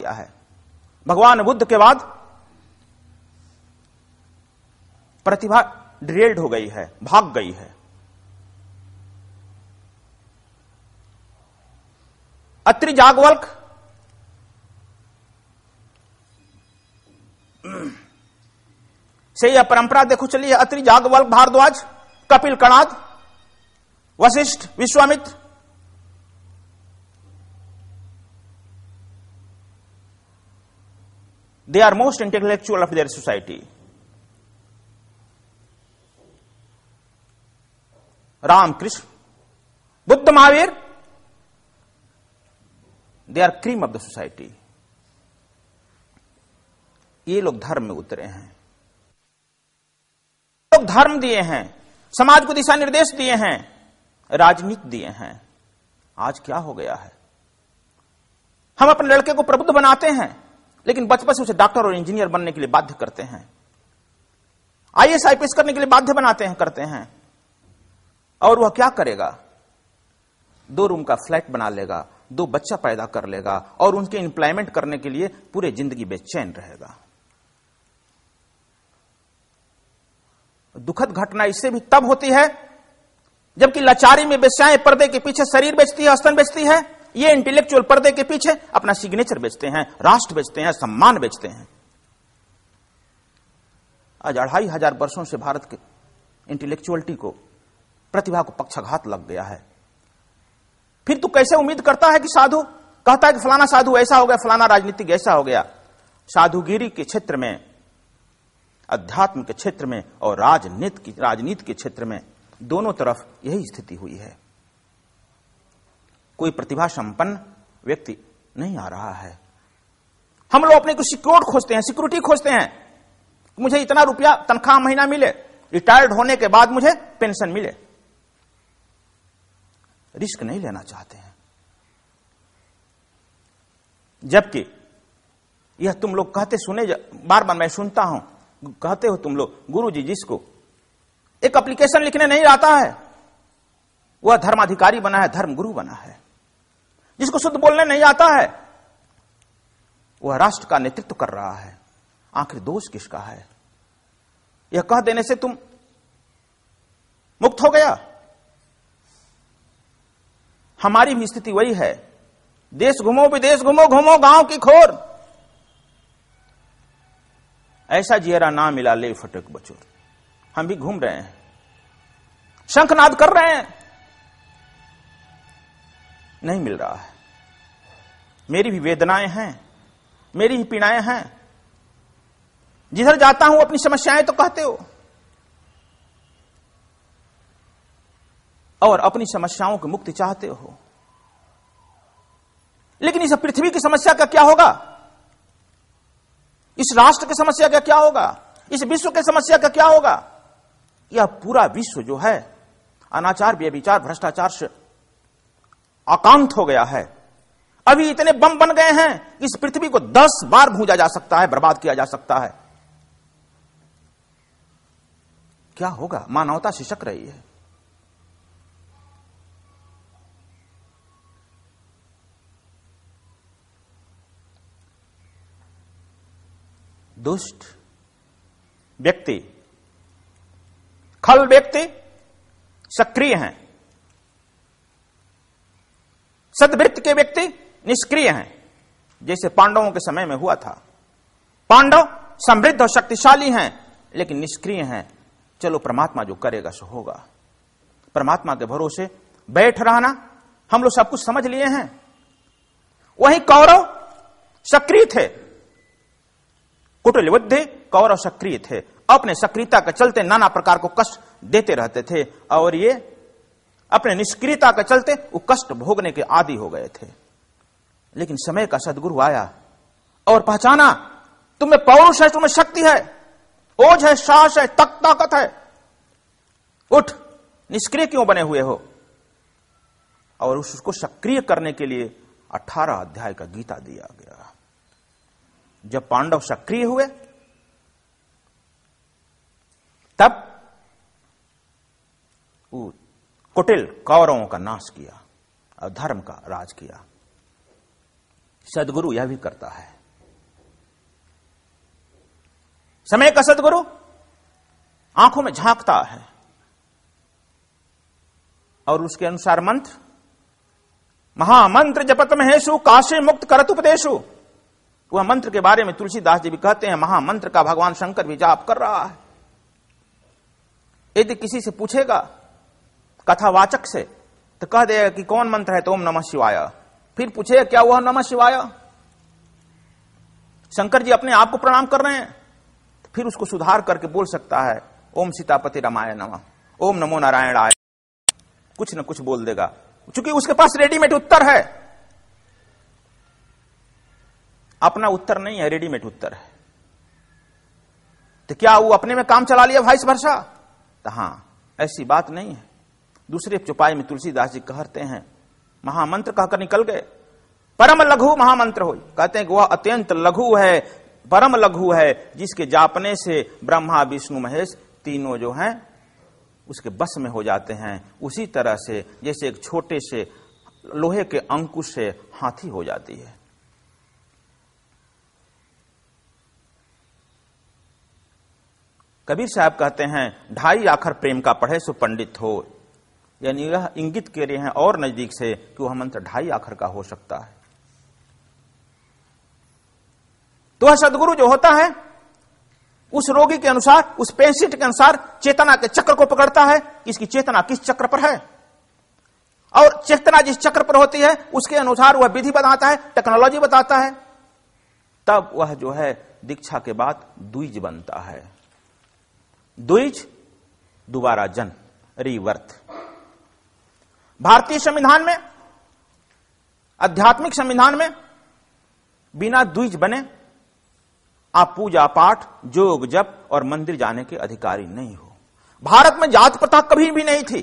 क्या है? भगवान बुद्ध के बाद प्रतिभा डिरेल्ड हो गई है, भाग गई है। अत्रि जागवल्क से यह परंपरा देखो चली है। Atri जागवल्क Bhardwaj, Kapil Kanada, Vashishtha, Vishwamitra, they are most intellectual of their society. Ram Krishna, Buddha, Mahavir, they are cream of the society. ये लोग धर्म में उतरे हैं, लोग धर्म दिए हैं, समाज को दिशा निर्देश दिए हैं, राजनीति दिए हैं। आज क्या हो गया है? हम अपने लड़के को प्रबुद्ध बनाते हैं, लेकिन बचपन से उसे डॉक्टर और इंजीनियर बनने के लिए बाध्य करते हैं, आईएएस आईपीएस करने के लिए बाध्य बनाते हैं, करते हैं। और वह क्या करेगा? 2 रूम का फ्लैट बना लेगा, 2 बच्चा पैदा कर लेगा और उनके एम्प्लॉयमेंट करने के लिए पूरे जिंदगी बेचैन रहेगा। दुखद घटना इससे भी तब होती है जबकि लाचारी में बेचाएं पर्दे के पीछे शरीर बेचती है, स्तन बेचती है। ये इंटेलेक्चुअल पर्दे के पीछे अपना सिग्नेचर बेचते हैं, राष्ट्र बेचते हैं, सम्मान बेचते हैं। आज 2500 वर्षों से भारत के इंटेलेक्चुअलिटी को, प्रतिभा को पक्षाघात लग गया है। फिर तू कैसे उम्मीद करता है कि साधु कहता है कि फलाना साधु ऐसा हो गया, फलाना राजनीतिक ऐसा हो गया। साधुगिरी के क्षेत्र में, अध्यात्म के क्षेत्र में और राजनीति के क्षेत्र में, दोनों तरफ यही स्थिति हुई है। कोई प्रतिभा संपन्न व्यक्ति नहीं आ रहा है। हम लोग अपने को सिक्योरिटी खोजते हैं। मुझे इतना रुपया तनख्वाह महीना मिले, रिटायर्ड होने के बाद मुझे पेंशन मिले। रिस्क नहीं लेना चाहते हैं। जबकि यह तुम लोग कहते सुने, बार बार मैं सुनता हूं, कहते हो तुम लोग, गुरुजी जिसको एक एप्लीकेशन लिखने नहीं आता है वह धर्माधिकारी बना है, धर्मगुरु बना है। जिसको शुद्ध बोलने नहीं आता है वह राष्ट्र का नेतृत्व कर रहा है। आखिर दोष किसका है? यह कह देने से तुम मुक्त हो गया? हमारी भी स्थिति वही है। देश घूमो, विदेश घूमो, घूमो गांव की खोर, ऐसा जियरा ना मिला ले फटक बचोर। हम भी घूम रहे हैं, शंखनाद कर रहे हैं, नहीं मिल रहा है। मेरी भी वेदनाएं हैं, मेरी भी पीड़ाएं हैं। जिधर जाता हूं अपनी समस्याएं तो कहते हो, और अपनी समस्याओं की मुक्ति चाहते हो। लेकिन इस पृथ्वी की समस्या का क्या होगा? इस राष्ट्र की समस्या का क्या होगा? इस विश्व की समस्या का क्या होगा? यह पूरा विश्व जो है अनाचार, व्यभिचार, भ्रष्टाचार से आकांत हो गया है। अभी इतने बम बन गए हैं, इस पृथ्वी को 10 बार भूंजा जा सकता है, बर्बाद किया जा सकता है। क्या होगा? मानवता सिसक रही है। दुष्ट व्यक्ति, खल व्यक्ति सक्रिय हैं, सद्वृत्ति के व्यक्ति निष्क्रिय हैं। जैसे पांडवों के समय में हुआ था। पांडव समृद्ध और शक्तिशाली हैं लेकिन निष्क्रिय हैं। चलो परमात्मा जो करेगा सो होगा। परमात्मा के भरोसे बैठ रहना, हम लोग सब कुछ समझ लिए हैं। वहीं कौरव सक्रिय थे, कुटिल बुद्धि कौरव सक्रिय थे। अपने सक्रियता के चलते नाना प्रकार को कष्ट देते रहते थे और ये अपने निष्क्रियता के चलते वो कष्ट भोगने के आदी हो गए थे। लेकिन समय का सदगुरु आया और पहचाना तुम्हें पौरुष है, तुम्हें शक्ति है, ओज है, साहस है, ताकत है। उठ, निष्क्रिय क्यों बने हुए हो? और उसको सक्रिय करने के लिए 18 अध्याय का गीता दिया गया। जब पांडव सक्रिय हुए तब कुटिल कौरवों का नाश किया और धर्म का राज किया। सदगुरु यह भी करता है। समय का सदगुरु आंखों में झांकता है और उसके अनुसार मंत्र, महामंत्र जपत महेशु काशी मुक्त करत उपदेशु। वह मंत्र के बारे में तुलसीदास जी भी कहते हैं, महामंत्र का भगवान शंकर भी जाप कर रहा है। यदि किसी से पूछेगा कथावाचक से तो कह देगा कि कौन मंत्र है, तो ओम नमः शिवाय। फिर पूछेगा क्या वह नमः शिवाय? शंकर जी अपने आप को प्रणाम कर रहे हैं, तो फिर उसको सुधार करके बोल सकता है ओम सीतापति रामाय नमः, ओम नमो नारायणाय, कुछ न कुछ बोल देगा, क्योंकि उसके पास रेडीमेड उत्तर है। अपना उत्तर नहीं है, रेडीमेड उत्तर है। तो क्या वो अपने में काम चला लिया वाइस वर्सा? तो हां, ऐसी बात नहीं है। दूसरे चौपाई में तुलसीदास जी कहते हैं, महामंत्र कहकर निकल गए, परम लघु महामंत्र हो। कहते हैं कि वह अत्यंत लघु है, परम लघु है, जिसके जापने से ब्रह्मा विष्णु महेश तीनों जो हैं उसके बस में हो जाते हैं। उसी तरह से जैसे एक छोटे से लोहे के अंकुश से हाथी हो जाती है। कबीर साहब कहते हैं, 2.5 आखर प्रेम का पढ़े सो पंडित हो। यानी यह इंगित कर रहे हैं और नजदीक से कि वह मंत्र 2.5 आखर का हो सकता है। तो वह सदगुरु जो होता है उस रोगी के अनुसार, उस पेशेंट के अनुसार चेतना के चक्र को पकड़ता है, इसकी चेतना किस चक्र पर है, और चेतना जिस चक्र पर होती है उसके अनुसार वह विधि बताता है, टेक्नोलॉजी बताता है। तब वह जो है दीक्षा के बाद द्विज बनता है। द्विज दोबारा जन्म, रीवर्थ। भारतीय संविधान में, आध्यात्मिक संविधान में बिना द्विज बने आप पूजा पाठ, योग जप और मंदिर जाने के अधिकारी नहीं हो। भारत में जात प्रथा कभी भी नहीं थी।